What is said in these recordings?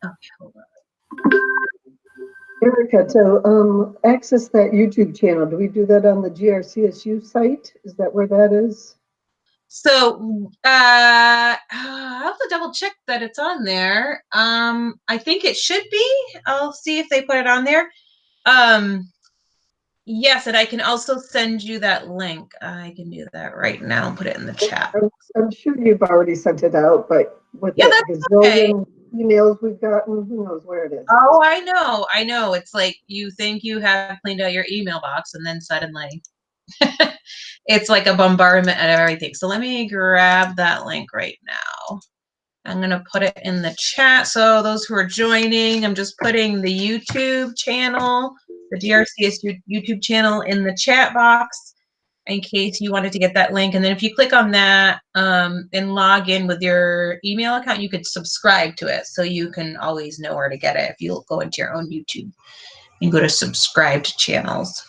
Okay, hold on. Erica, to access that YouTube channel, do we do that on the GRCSU site? Is that where that is? So I'll have to double check that it's on there. I think it should be. I'll see if they put it on there. Yes, and I can also send you that link. I can do that right now and put it in the chat. I'm sure you've already sent it out, but with Yeah, the that's okay. gazillion emails we've gotten, who knows where it is. Oh, I know. It's like you think you have cleaned out your email box and then suddenly it's like a bombardment of everything. So let me grab that link right now. I'm going to put it in the chat. So those who are joining, I'm just putting the YouTube channel, the DRCS YouTube channel in the chat box in case you wanted to get that link. And then if you click on that and log in with your email account, you could subscribe to it so you can always know where to get it if you go into your own YouTube and go to subscribed channels.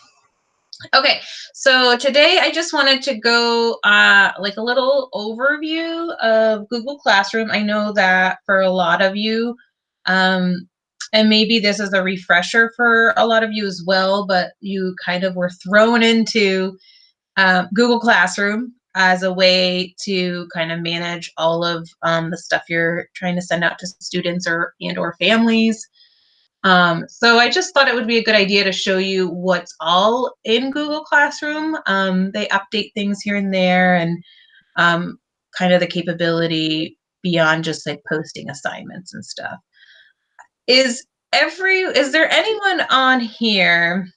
Okay, so today I just wanted to go like a little overview of Google Classroom. I know that for a lot of you, and maybe this is a refresher for a lot of you as well, but you kind of were thrown into Google Classroom as a way to kind of manage all of the stuff you're trying to send out to students or families. So I just thought it would be a good idea to show you what's all in Google Classroom. They update things here and there, and kind of the capability beyond just like posting assignments and stuff. Is there anyone on here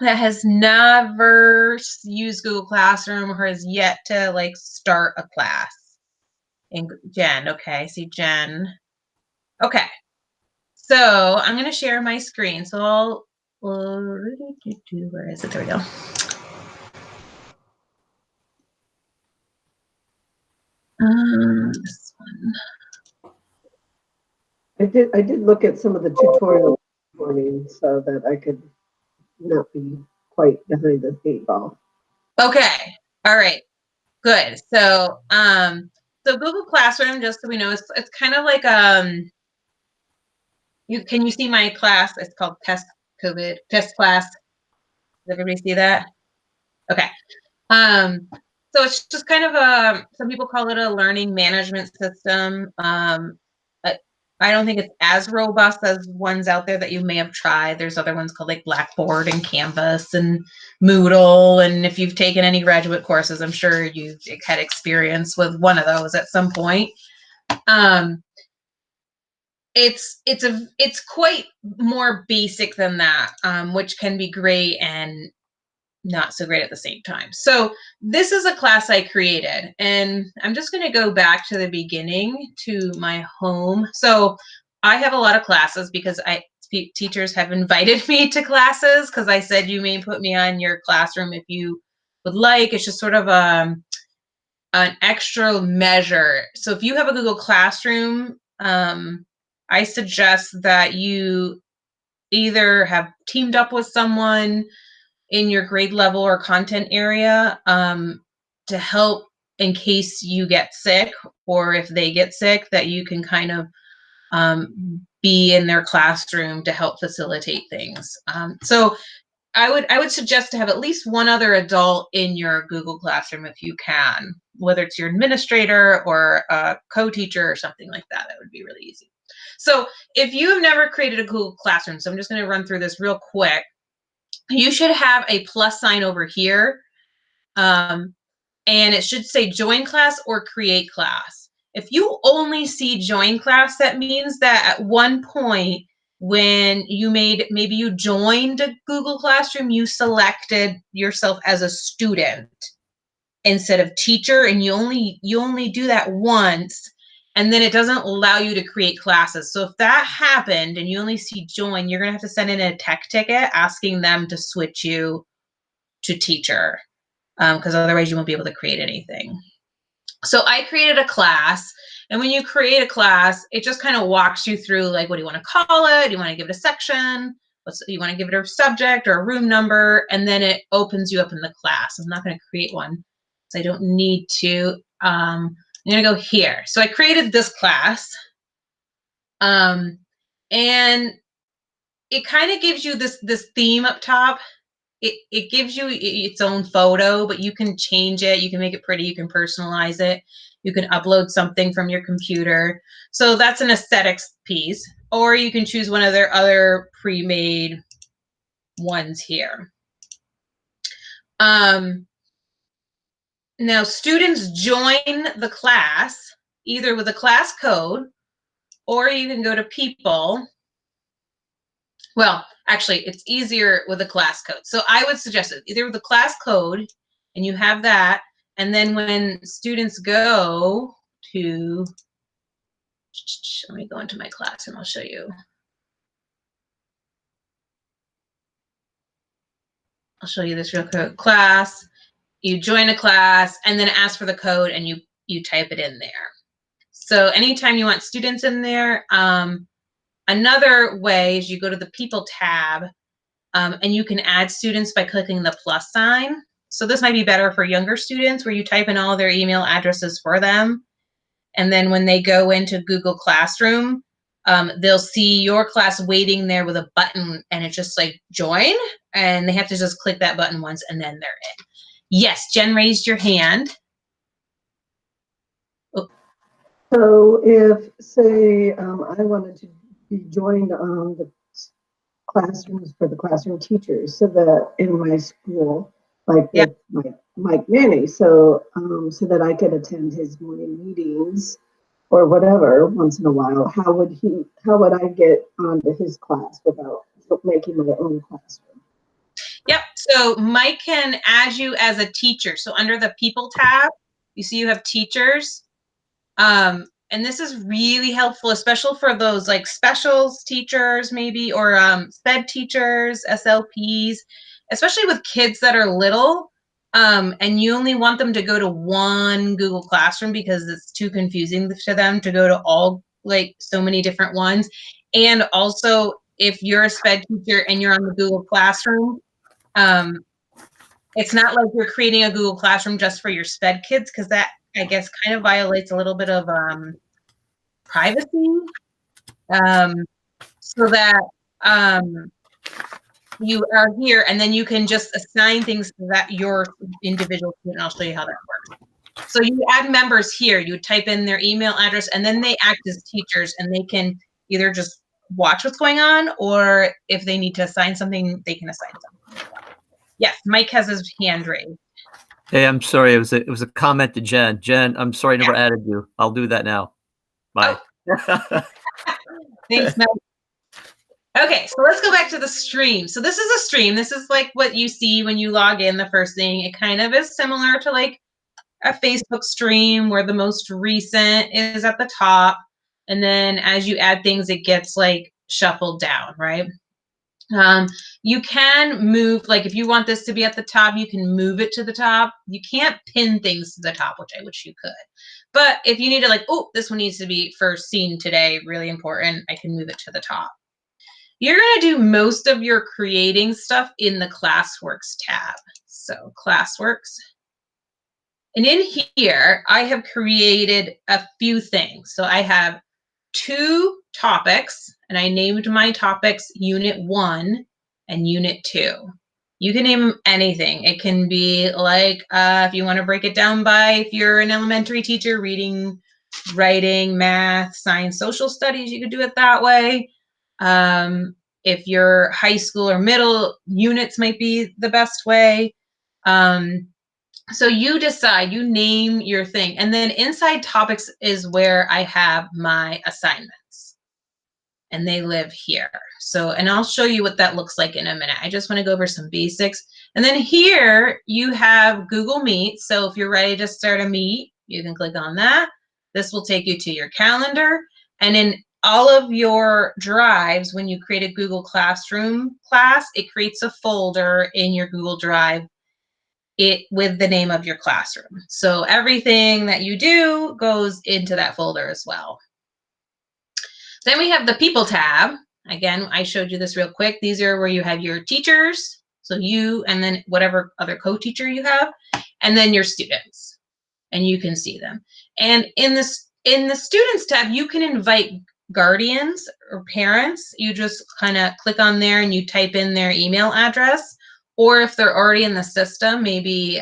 that has never used Google Classroom or has yet to like start a class? And Jen, okay, I see Jen. Okay. So I'm going to share my screen. So I'll, where is it? There we go. This one. I did look at some of the tutorials for me so that I could not be quite behind the 8 ball. Okay. All right. Good. So, so Google Classroom, just so we know, it's kind of like can you see my class? It's called Test Class. Does everybody see that? Okay. So it's just kind of some people call it a learning management system. I don't think it's as robust as ones out there that you may have tried. There's other ones called like Blackboard and Canvas and Moodle. And if you've taken any graduate courses, I'm sure you've had experience with one of those at some point. It's quite more basic than that, which can be great and not so great at the same time. So this is a class I created, and I'm just going to go back to the beginning to my home. So I have a lot of classes because teachers have invited me to classes because I said you may put me on your classroom if you would like. It's just sort of an extra measure. So if you have a Google Classroom, I suggest that you either have teamed up with someone in your grade level or content area to help in case you get sick or if they get sick, that you can kind of be in their classroom to help facilitate things. So I would suggest to have at least one other adult in your Google Classroom if you can, whether it's your administrator or a co-teacher or something like that. That would be really easy. So if you have never created a Google Classroom, so I'm just going to run through this real quick. You should have a plus sign over here, and it should say join class or create class. If you only see join class, that means that at one point when maybe you joined a Google Classroom, you selected yourself as a student instead of teacher, and you only do that once, and then it doesn't allow you to create classes. So if that happened and you only see join, you're going to have to send in a tech ticket asking them to switch you to teacher, because otherwise you won't be able to create anything. So I created a class, and when you create a class, it just kind of walks you through like, what do you want to call it? Do you want to give it a section? You want to give it a subject or a room number? And then it opens you up in the class. I'm not going to create one, so I don't need to. I'm going to go here. So I created this class. And it kind of gives you this theme up top. It gives you its own photo, but you can change it. You can make it pretty. You can personalize it. You can upload something from your computer. So that's an aesthetics piece. Or you can choose one of their other pre-made ones here. Now, students join the class either with a class code, or you can go to people. Well, actually, it's easier with a class code. So I would suggest it either with a class code, and you have that, and then when students go to, let me go into my class and I'll show you. I'll show you this real quick. Class, you join a class, and then ask for the code, and you type it in there. So anytime you want students in there, another way is you go to the People tab, and you can add students by clicking the plus sign. So this might be better for younger students where you type in all their email addresses for them. And then when they go into Google Classroom, they'll see your class waiting there with a button, and it's just like join, and they have to just click that button once and then they're in. Yes, Jen raised your hand. So if, say, I wanted to be joined on the classrooms for the classroom teachers, so that in my school, like Yeah. with Mike Manny, so that I could attend his morning meetings or whatever once in a while, how would I get onto his class without making my own classroom? Yep. So Mike can add you as a teacher. So under the People tab, you see you have teachers. And this is really helpful, especially for those like specials teachers maybe, or SPED teachers, SLPs, especially with kids that are little, and you only want them to go to one Google Classroom because it's too confusing to them to go to all, like, so many different ones. And also, if you're a SPED teacher and you're on the Google Classroom, it's not like you're creating a Google Classroom just for your SPED kids, because that, I guess, kind of violates a little bit of privacy, so that you are here, and then you can just assign things to that your individual student. I'll show you how that works. So you add members here. You type in their email address, and then they act as teachers, and they can either just watch what's going on, or if they need to assign something, they can assign something. Yes, Mike has his hand raised. Hey, I'm sorry. It was a comment to Jen. Jen, I'm sorry I never added you. I'll do that now. Bye. Oh. Thanks, Mike. Okay, so let's go back to the stream. So this is a stream. This is like what you see when you log in, the first thing. It kind of is similar to like a Facebook stream where the most recent is at the top. And then as you add things, it gets like shuffled down, right? You can move, like if you want this to be at the top, you can move it to the top. You can't pin things to the top, which I wish you could. But if you need to, like, oh, this one needs to be first seen today, really important, I can move it to the top. You're going to do most of your creating stuff in the Classworks tab. So Classworks. And in here, I have created a few things. So I have 2 topics, and I named my topics Unit 1 and Unit 2. You can name anything. It can be like, if you want to break it down by, if you're an elementary teacher, reading, writing, math, science, social studies, you could do it that way. If you're high school or middle, units might be the best way. So you decide, you name your thing. And then inside topics is where I have my assignments. And they live here. So, and I'll show you what that looks like in a minute. I just want to go over some basics. And then here you have Google Meet. So if you're ready to start a meet, you can click on that. This will take you to your calendar. And in all of your drives, when you create a Google Classroom class, it creates a folder in your Google Drive with the name of your classroom. So everything that you do goes into that folder as well. Then we have the People tab. Again, I showed you this real quick. These are where you have your teachers, so you and then whatever other co-teacher you have, and then your students, and you can see them. And in the Students tab, you can invite guardians or parents, you just kind of click on there and you type in their email address. Or if they're already in the system, maybe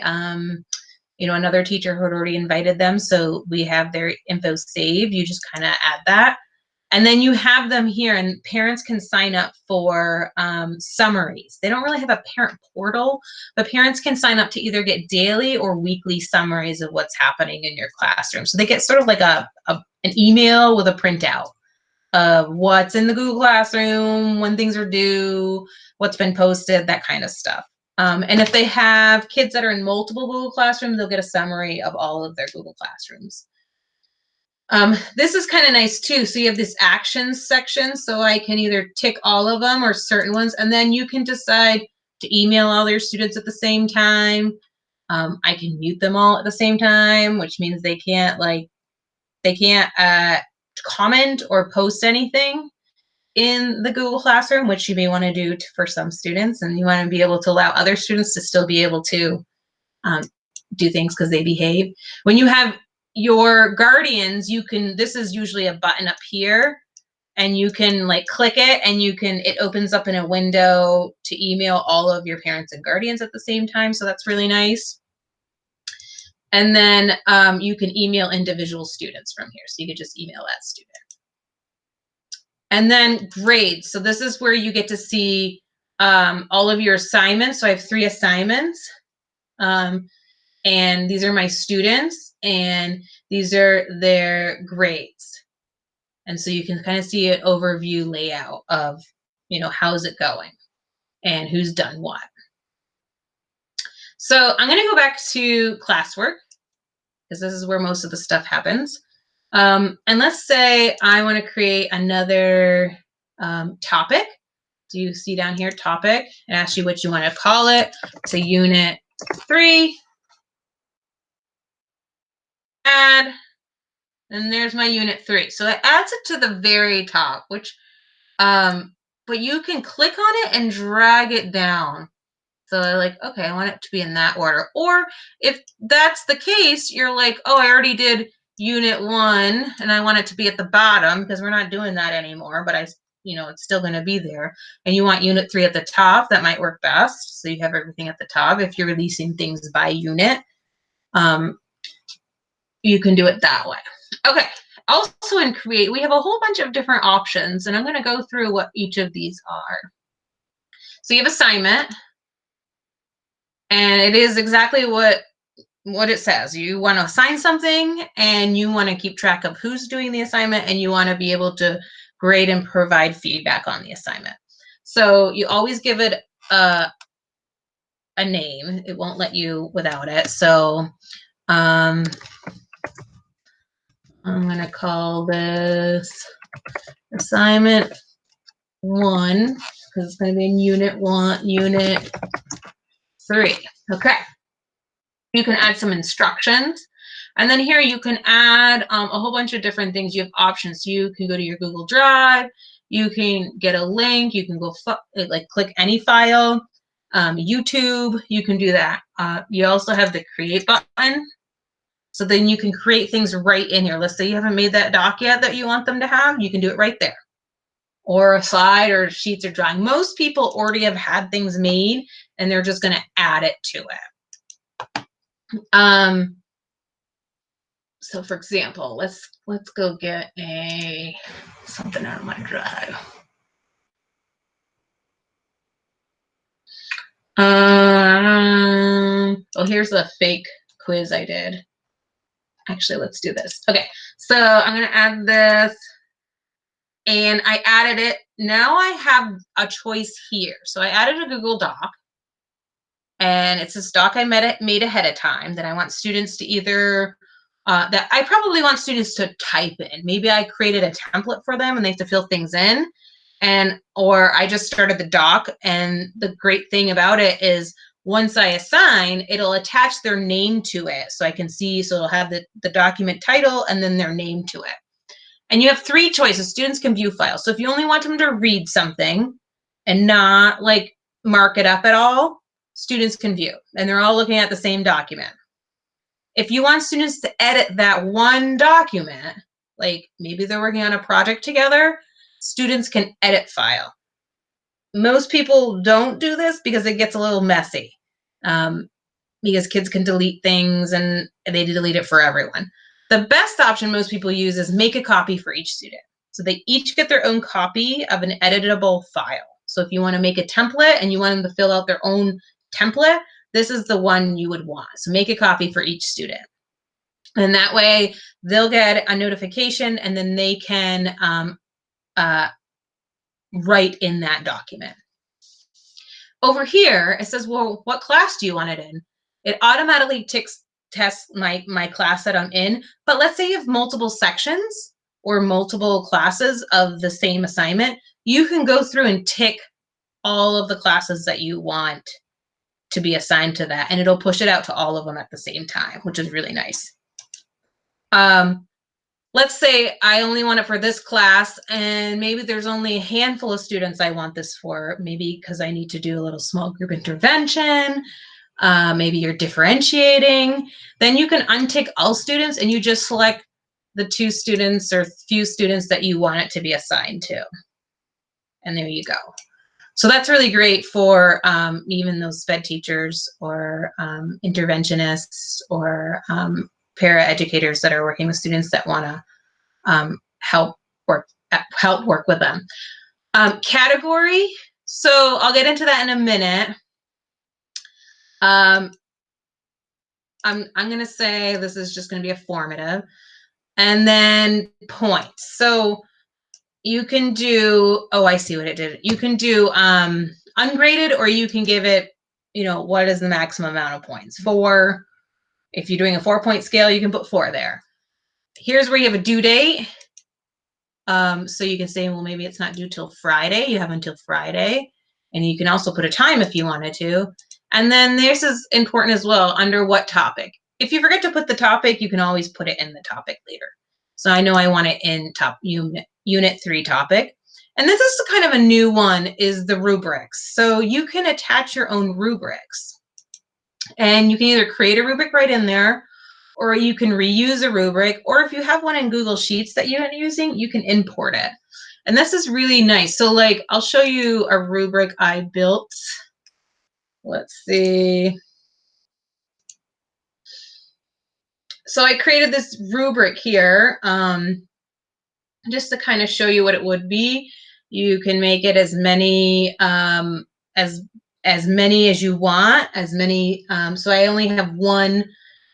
another teacher who had already invited them, so we have their info saved, you just kind of add that. And then you have them here, and parents can sign up for summaries. They don't really have a parent portal, but parents can sign up to either get daily or weekly summaries of what's happening in your classroom. So they get sort of like an email with a printout of what's in the Google Classroom, when things are due, what's been posted, that kind of stuff. And if they have kids that are in multiple Google Classrooms, they'll get a summary of all of their Google Classrooms. This is kind of nice too. So you have this actions section, so I can either tick all of them or certain ones, and then you can decide to email all your students at the same time. I can mute them all at the same time, which means they can't comment or post anything in the Google Classroom, which you may want to do for some students, and you want to be able to allow other students to still be able to do things because they behave. When you have your guardians, this is usually a button up here, and you can click it, and it opens up in a window to email all of your parents and guardians at the same time. So that's really nice. And then you can email individual students from here. So you could just email that student. And then grades. So this is where you get to see all of your assignments. So I have 3 assignments. And these are my students, and these are their grades. And so you can kind of see an overview layout of, how's it going and who's done what. So I'm going to go back to classwork because this is where most of the stuff happens. And let's say I want to create another topic. Do you see down here, topic? It asks you what you want to call it. Say Unit 3. Add, and there's my Unit 3. So it adds it to the very top, but you can click on it and drag it down. So okay, I want it to be in that order. Or if that's the case, you're like, oh, I already did Unit 1 and I want it to be at the bottom because we're not doing that anymore, but it's still going to be there. And you want Unit 3 at the top, that might work best. So you have everything at the top. If you're releasing things by unit, you can do it that way. Okay. Also in Create, we have a whole bunch of different options, and I'm going to go through what each of these are. So you have assignment, and it is exactly what it says. You want to assign something, and you want to keep track of who's doing the assignment, and you want to be able to grade and provide feedback on the assignment. So you always give it a name. It won't let you without it. So I'm going to call this assignment 1 because it's going to be in Unit 1, Unit 3. Okay. You can add some instructions. And then here you can add a whole bunch of different things. You have options. You can go to your Google Drive. You can get a link. You can go click any file. YouTube, you can do that. You also have the Create button. So then you can create things right in here. Let's say you haven't made that doc yet that you want them to have. You can do it right there. Or a slide or sheets or drawing. Most people already have had things made, and they're just going to add it to it. So for example, let's go get something out of my drive. Oh, here's a fake quiz I did. Actually, let's do this. Okay, so I'm going to add this, and I added it. Now I have a choice here. So I added a Google Doc, and it's this doc I made ahead of time that I want students to either, that I probably want students to type in. Maybe I created a template for them and they have to fill things in, or I just started the doc, and the great thing about it is once I assign, it'll attach their name to it so I can see, so it'll have the document title and then their name to it. And you have 3 choices. Students can view files. So if you only want them to read something and not mark it up at all, students can view, and they're all looking at the same document. If you want students to edit that one document, like maybe they're working on a project together, students can edit file. Most people don't do this because it gets a little messy, because kids can delete things and they delete it for everyone. The best option most people use is make a copy for each student. So they each get their own copy of an editable file. So if you want to make a template and you want them to fill out their own template, this is the one you would want. So make a copy for each student. And that way they'll get a notification and then they can write in that document. Over here, it says, well, what class do you want it in? It automatically tests my class that I'm in. But let's say you have multiple sections or multiple classes of the same assignment. You can go through and tick all of the classes that you want to be assigned to that, and it'll push it out to all of them at the same time, which is really nice. Let's say I only want it for this class, and maybe there's only a handful of students I want this for, maybe because I need to do a little small group intervention, maybe you're differentiating, then you can untick all students and you just select the 2 students or few students that you want it to be assigned to. And there you go. So that's really great for even those SPED teachers or interventionists or para-educators that are working with students that want to help work with them. Category, so I'll get into that in a minute. I'm going to say this is just going to be a formative. And then points. So you can do, oh, I see what it did. You can do ungraded, or you can give it, what is the maximum amount of points? 4. If you're doing a 4-point scale, you can put 4 there. Here's where you have a due date. So you can say, well, maybe it's not due till Friday. You have until Friday. And you can also put a time if you wanted to. And then this is important as well, under what topic. If you forget to put the topic, you can always put it in the topic later. So I know I want it in Unit 3 topic. And this is kind of a new one, is the rubrics. So you can attach your own rubrics. And you can either create a rubric right in there, or you can reuse a rubric, or if you have one in Google Sheets that you're using, you can import it. And this is really nice. So like, I'll show you a rubric I built. Let's see. So I created this rubric here, just to kind of show you what it would be. You can make it as many as many as you want, as many. So I only have one.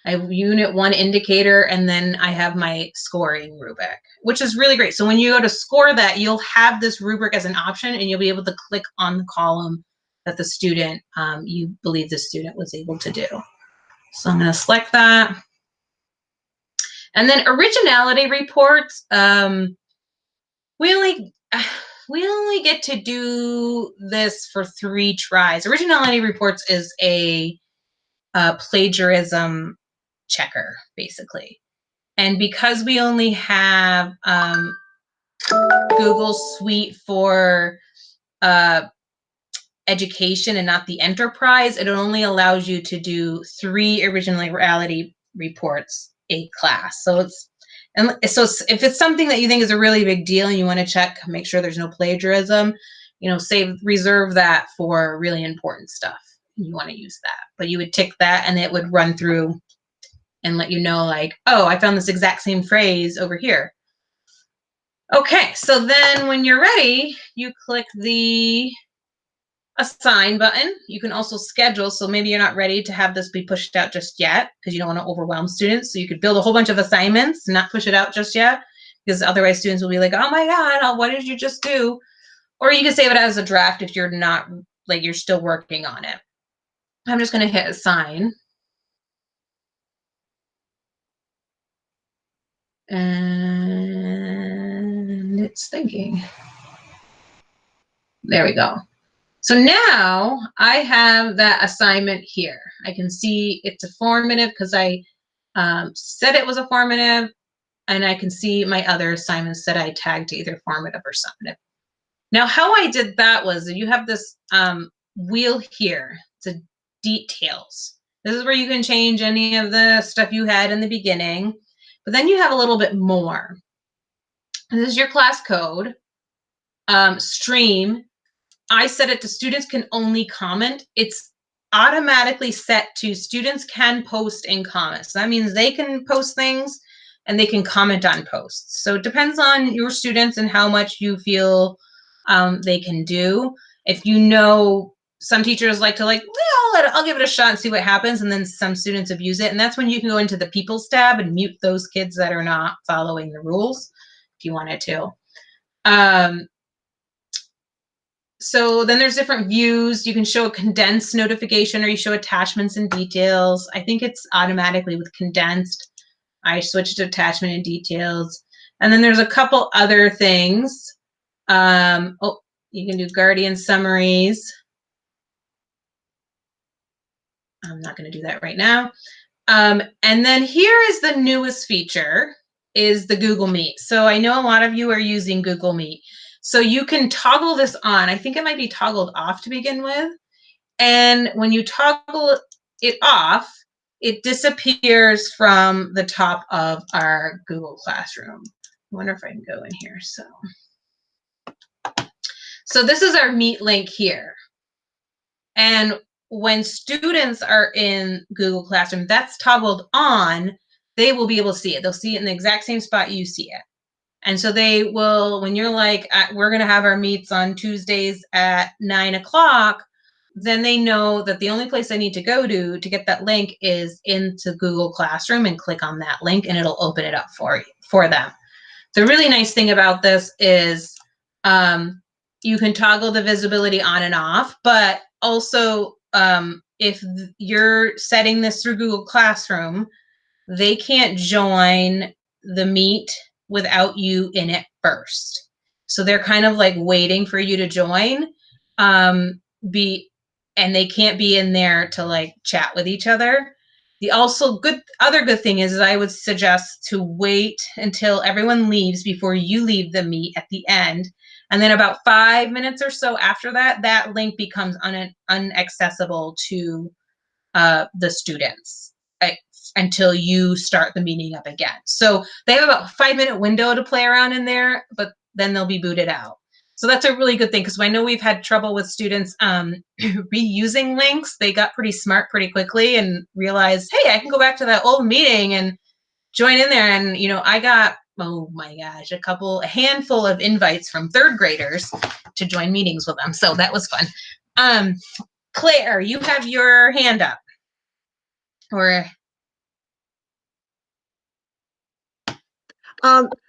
I have Unit 1 indicator, and then I have my scoring rubric, which is really great. So when you go to score that, you'll have this rubric as an option, and you'll be able to click on the column that the student, you believe the student was able to do. So I'm going to select that. And then originality reports, we only get to do this for 3 tries. Originality reports is a plagiarism checker, basically. And because we only have Google Suite for education and not the enterprise, it only allows you to do 3 originality reports a class. So if it's something that you think is a really big deal and you want to check, make sure there's no plagiarism, reserve that for really important stuff. You want to use that, but you would tick that and it would run through and let you know, like, oh, I found this exact same phrase over here. Okay, so then when you're ready, you click the assign button. You can also schedule, so maybe you're not ready to have this be pushed out just yet because you don't want to overwhelm students. So you could build a whole bunch of assignments and not push it out just yet, because otherwise students will be like, oh my God, what did you just do? Or you can save it as a draft if you're not, like, you're still working on it. I'm just going to hit assign. And it's thinking. There we go. So now I have that assignment here. I can see it's a formative because I said it was a formative, and I can see my other assignments that I tagged to either formative or summative. Now, how I did that was you have this wheel here. It's a details. This is where you can change any of the stuff you had in the beginning, but then you have a little bit more. This is your class code. Stream. I set it to students can only comment. It's automatically set to students can post and comment. So that means they can post things and they can comment on posts. So it depends on your students and how much you feel they can do. If you know, some teachers like to I'll give it a shot and see what happens. And then some students abuse it. And that's when you can go into the people's tab and mute those kids that are not following the rules if you wanted to. So then there's different views. You can show a condensed notification or you show attachments and details. I think it's automatically with condensed. I switched to attachment and details. And then there's a couple other things. You can do guardian summaries. I'm not going to do that right now. And then here is the newest feature, is the Google Meet. So I know a lot of you are using Google Meet. So you can toggle this on. I think it might be toggled off to begin with. And when you toggle it off, it disappears from the top of our Google Classroom. I wonder if I can go in here. So this is our Meet link here. And when students are in Google Classroom, that's toggled on, they will be able to see it. They'll see it in the exact same spot you see it. And so they will, when you're like, we're going to have our meets on Tuesdays at 9 o'clock, then they know that the only place I need to go to get that link is into Google Classroom and click on that link and it'll open it up for them. The really nice thing about this is you can toggle the visibility on and off, but also if you're setting this through Google Classroom, they can't join the Meet without you in it first. So they're kind of like waiting for you to join, and they can't be in there to like chat with each other. The other good thing is I would suggest to wait until everyone leaves before you leave the Meet at the end. And then about 5 minutes or so after that, that link becomes unaccessible to the students until you start the meeting up again. So they have about a 5-minute window to play around in there, but then they'll be booted out. So that's a really good thing, because I know we've had trouble with students reusing links. They got pretty smart pretty quickly and realized, hey, I can go back to that old meeting and join in there. And, I got, oh my gosh, a handful of invites from 3rd graders to join meetings with them. So that was fun. Claire, you have your hand up. Or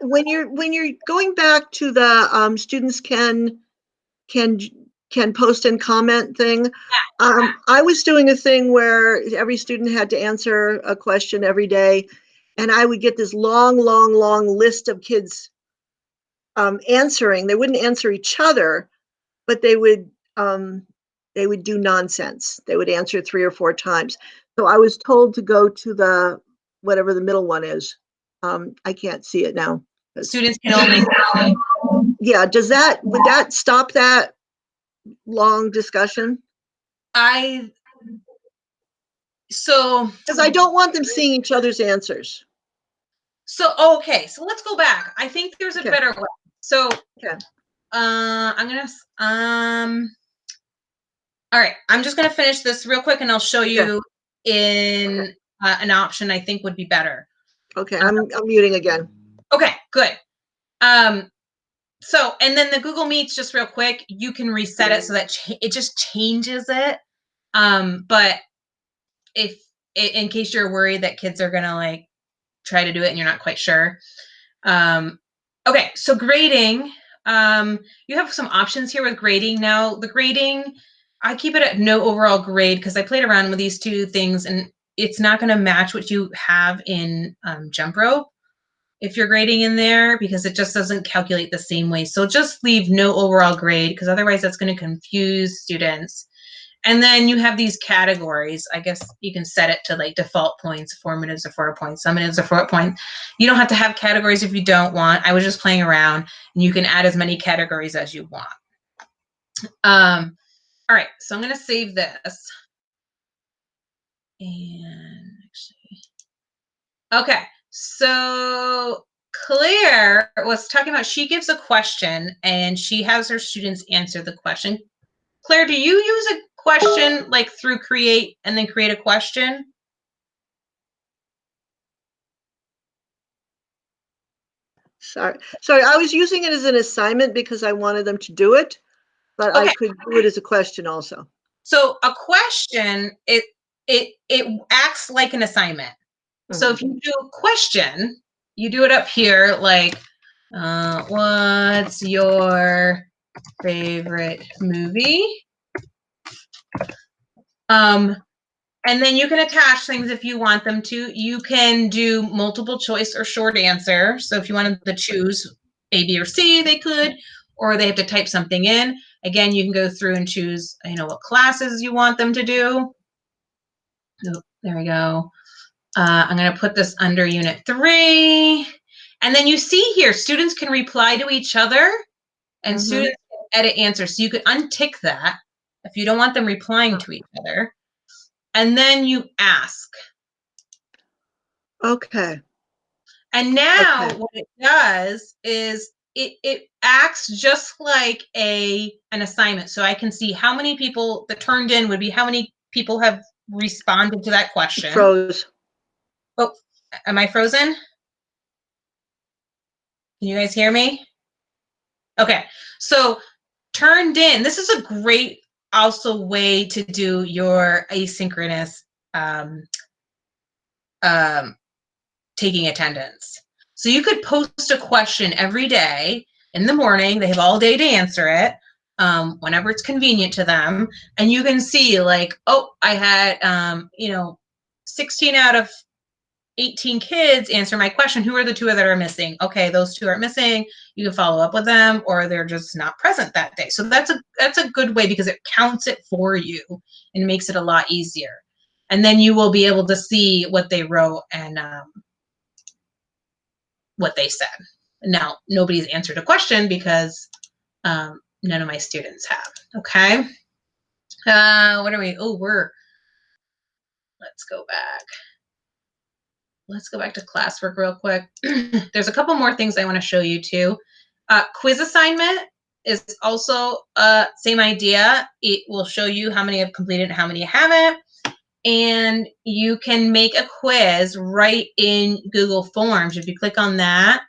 when you're going back to the students can post and comment thing, I was doing a thing where every student had to answer a question every day, and I would get this long list of kids answering. They wouldn't answer each other, but they would do nonsense. They would answer 3 or 4 times. So I was told to go to the whatever the middle one is. I can't see it now. Students can only. Yeah, would that stop that long discussion? Because I don't want them seeing each other's answers. So, okay, so let's go back. I think there's a better way. So, I'm going to, all right, I'm just going to finish this real quick and I'll show you in an option I think would be better. Okay, I'm muting again. Okay, good. So, and then the Google Meets, just real quick, you can reset it so that it just changes it. But in case you're worried that kids are going to like try to do it and you're not quite sure. Okay, so grading, you have some options here with grading. Now, the grading, I keep it at no overall grade because I played around with these 2 things and it's not going to match what you have in Jump Rope if you're grading in there, because it just doesn't calculate the same way. So just leave no overall grade, because otherwise that's going to confuse students. And then you have these categories. I guess you can set it to like default points, formatives are 4 points, summatives are 4 points. You don't have to have categories if you don't want. I was just playing around, and you can add as many categories as you want. All right, so I'm going to save this. And actually, okay, so Claire was talking about, she gives a question and she has her students answer the question. Claire, do you use a question like through Create and then create a question? Sorry, I was using it as an assignment because I wanted them to do it, but I Okay. could do it as a question also. So a question, it acts like an assignment. So if you do a question, you do it up here like, what's your favorite movie? And then you can attach things if you want them to. You can do multiple choice or short answer. So if you wanted to choose A, B, or C, they could, or they have to type something in. Again, you can go through and choose, what classes you want them to do. Oh, there we go. I'm going to put this under Unit 3. And then you see here, students can reply to each other and students can edit answers. So you could untick that if you don't want them replying to each other. And then you ask. Okay. And now what it does is it acts just like an assignment. So I can see how many people that turned in would be, how many people have responded to that question. Froze. Oh, am I frozen? Can you guys hear me? Okay, so turned in, this is a great also way to do your asynchronous taking attendance. So you could post a question every day in the morning. They have all day to answer it, whenever it's convenient to them. And you can see like, oh, I had, 16 out of 18 kids answer my question. Who are the 2 that are missing? Okay, those 2 are missing. You can follow up with them, or they're just not present that day. So that's a good way because it counts it for you and makes it a lot easier. And then you will be able to see what they wrote and what they said. Now, nobody's answered a question because none of my students have. Okay. What are we? Oh, let's go back. Let's go back to classwork real quick. There's a couple more things I want to show you too. Quiz assignment is also same idea. It will show you how many have completed and how many haven't. And you can make a quiz right in Google Forms. If you click on that,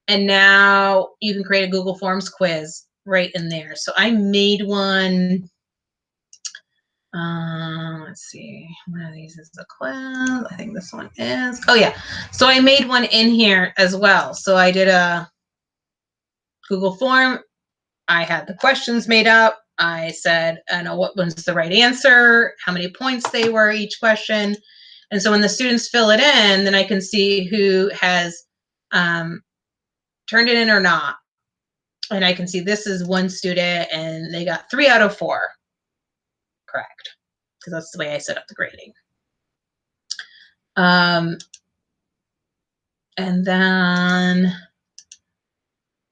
and now you can create a Google Forms quiz right in there. So I made one. Let's see, one of these is a quiz. I think this one is. Oh yeah. So I made one in here as well. So I did a Google form. I had the questions made up. I said, I know what was the right answer, how many points they were each question. And so when the students fill it in, then I can see who has turned it in or not. And I can see this is one student and they got 3 out of 4 correct, because that's the way I set up the grading. And then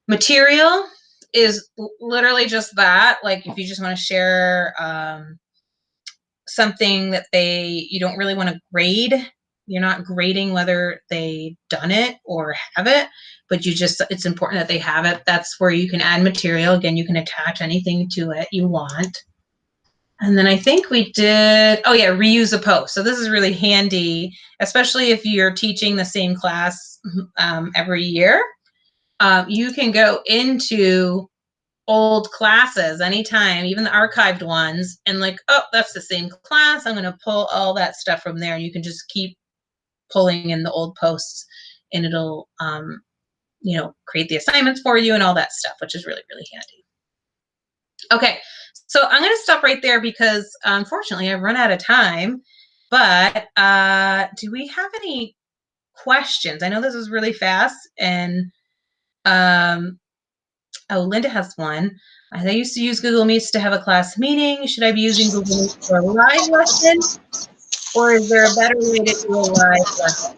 material is literally just that. Like if you just want to share something that you don't really want to grade, you're not grading whether they done it or have it, but it's important that they have it. That's where you can add material. Again, you can attach anything to it you want. And then I think we did, oh yeah, reuse a post. So this is really handy, especially if you're teaching the same class every year. You can go into old classes anytime, even the archived ones, and like, oh, that's the same class. I'm going to pull all that stuff from there. And you can just keep pulling in the old posts and it'll, create the assignments for you and all that stuff, which is really, really handy. Okay, so I'm going to stop right there because unfortunately I've run out of time, but do we have any questions? I know this is really fast and oh, Linda has one. I used to use Google Meets to have a class meeting. Should I be using Google Meets for a live lesson? Or is there a better way to do a live lesson?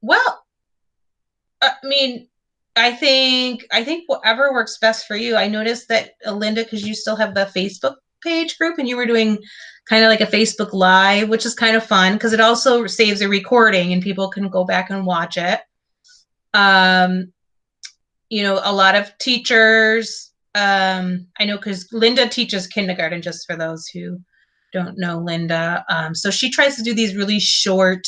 Well, I mean, I think whatever works best for you. I noticed that Linda, because you still have the Facebook page group and you were doing kind of like a Facebook Live, which is kind of fun because it also saves a recording and people can go back and watch it. You know, a lot of teachers, I know because Linda teaches kindergarten, just for those who don't know Linda. So she tries to do these really short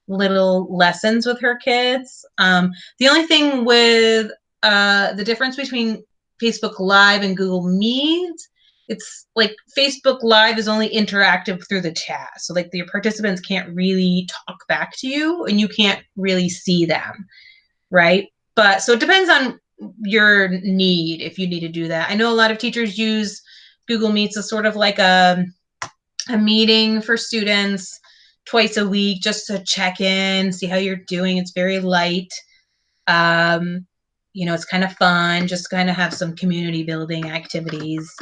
little lessons with her kids. The only thing with the difference between Facebook Live and Google Meet, it's like Facebook Live is only interactive through the chat. So like your participants can't really talk back to you and you can't really see them, right? But so it depends on your need if you need to do that. I know a lot of teachers use Google Meets as sort of like a meeting for students twice a week just to check in, see how you're doing. It's very light. You know, it's kind of fun, just kind of have some community building activities,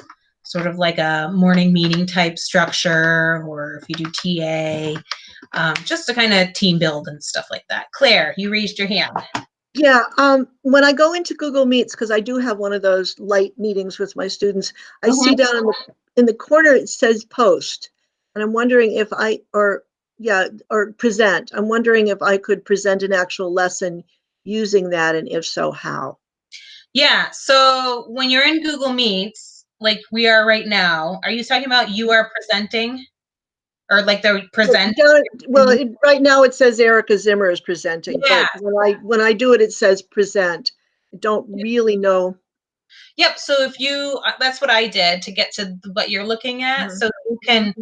sort of like a morning meeting type structure, or if you do TA, just to kind of team build and stuff like that. Claire, you raised your hand. Yeah, when I go into Google Meets, because I do have one of those light meetings with my students, I see down in the corner it says post, and I'm wondering if or present. I'm wondering if I could present an actual lesson using that, and if so, how? Yeah, so when you're in Google Meets, like we are right now, are you talking about you are presenting? Or like the present? Well, right now it says Erica Zimmer is presenting, Yeah. but when I do it, it says present. I don't really know. Yep. So if you, that's what I did to get to what you're looking at. So you can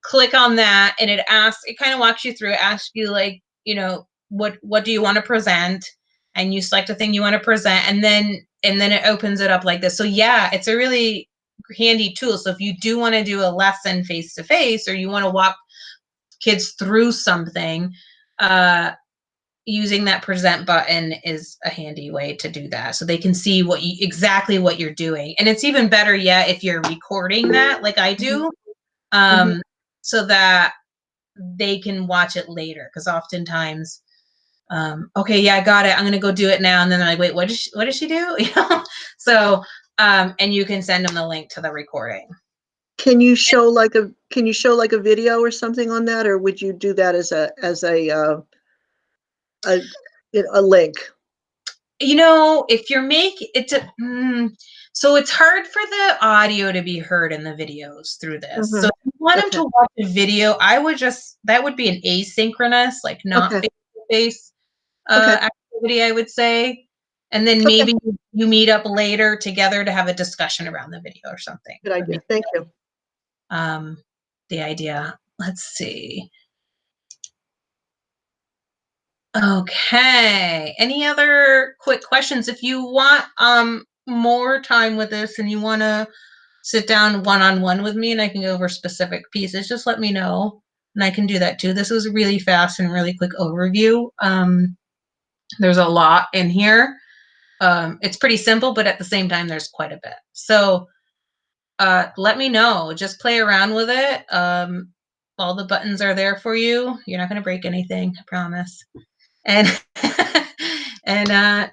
click on that and it asks, it kind of walks you through, it asks you like, you know, what do you want to present? And you select a thing you want to present, and then it opens it up like this. So yeah, it's a really handy tool. So if you do want to do a lesson face to face, or you want to walk kids through something, using that present button is a handy way to do that, so they can see exactly what you're doing. And it's even better yet if you're recording that like I do, so that they can watch it later, because oftentimes okay, yeah, I got it, I'm gonna go do it now, and then they're like, wait, what did she do? You know. So and you can send them the link to the recording. Can you show like a video or something on that, or would you do that as a link? You know, if you're so it's hard for the audio to be heard in the videos through this. So if you want them to watch a video, that would be an asynchronous, like not face-to-face activity, I would say. And then maybe you meet up later together to have a discussion around the video or something. Good idea. Thank you. The idea. Let's see. Okay. Any other quick questions? If you want more time with this and you want to sit down one-on-one with me and I can go over specific pieces, just let me know and I can do that too. This was a really fast and really quick overview. There's a lot in here. It's pretty simple, but at the same time, there's quite a bit. So let me know. Just play around with it. All the buttons are there for you. You're not going to break anything, I promise. And and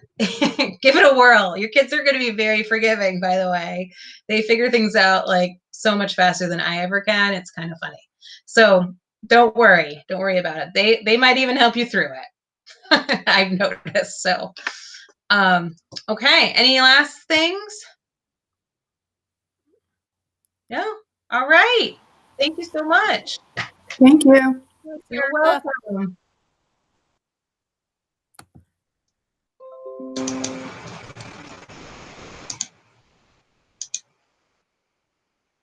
give it a whirl. Your kids are going to be very forgiving, by the way. They figure things out like so much faster than I ever can. It's kind of funny. So don't worry about it. They might even help you through it. I've noticed. So okay, any last things? No. All right, thank you so much. Thank you. You're welcome.